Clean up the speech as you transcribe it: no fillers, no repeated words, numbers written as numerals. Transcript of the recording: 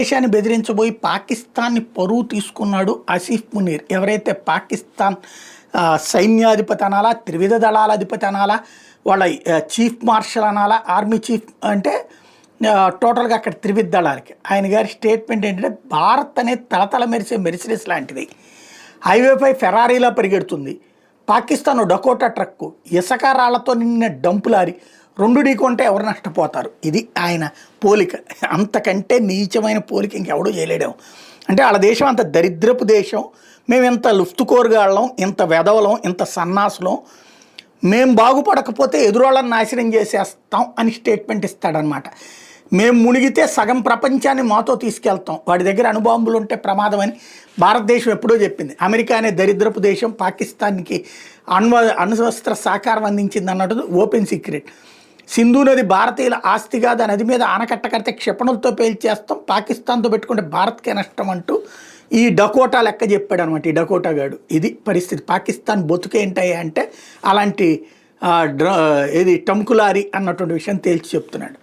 దేశాన్ని బెదిరించబోయి పాకిస్తాన్ని పరువు తీసుకున్నాడు ఆసిఫ్ మునీర్. ఎవరైతే పాకిస్తాన్ సైన్యాధిపతి అనాలా, త్రివిధ దళాల అధిపతి అనాలా, వాళ్ళ చీఫ్ మార్షల్ అనాలా, ఆర్మీ చీఫ్ అంటే టోటల్గా అక్కడ త్రివిధ దళాలకి ఆయన గారి స్టేట్మెంట్ ఏంటంటే, భారత్ అనేది తలతల మెరిసే మెరిసిడెస్ లాంటిది, హైవేపై ఫెరారీలా పరిగెడుతుంది, పాకిస్తాన్ డకోటా ట్రక్కు, ఇసుక రాళ్లతో నిన్న డంపులారి, రెండు ఢీకొంటే ఎవరు నష్టపోతారు. ఇది ఆయన పోలిక. అంతకంటే నీచమైన పోలిక ఇంకెవడూ చేయలేడాం. అంటే వాళ్ళ దేశం అంత దరిద్రపు దేశం, మేము ఇంత లుఫ్తుకోరుగాళ్ళం, ఇంత వెధవలం, ఇంత సన్నాసులం, మేము బాగుపడకపోతే ఎదురోళ్ళని నాశనం చేసేస్తాం అని స్టేట్మెంట్ ఇస్తాడనమాట. మేము మునిగితే సగం ప్రపంచాన్ని మాతో తీసుకెళ్తాం, వాడి దగ్గర అణుబాంబులు ఉంటే ప్రమాదం అని భారతదేశం ఎప్పుడో చెప్పింది. అమెరికా అనే దరిద్రపు దేశం పాకిస్తాన్కి అణ్వస్త్ర సహకారం అందించింది అన్నట్టు ఓపెన్ సీక్రెట్. సింధు నది భారతీయుల ఆస్తిగా, దాని నది మీద ఆనకట్ట కడితే క్షిపణులతో పేల్చేస్తాం, పాకిస్తాన్తో పెట్టుకుంటే భారత్కే నష్టం అంటూ ఈ డకోటా లెక్క చెప్పాడు అనమాట. ఈ డకోటా గాడు ఇది పరిస్థితి. పాకిస్తాన్ బతుకేంటాయి అంటే అలాంటి ఏది టంకులారి అన్నటువంటి విషయం తేల్చి చెప్తున్నాడు.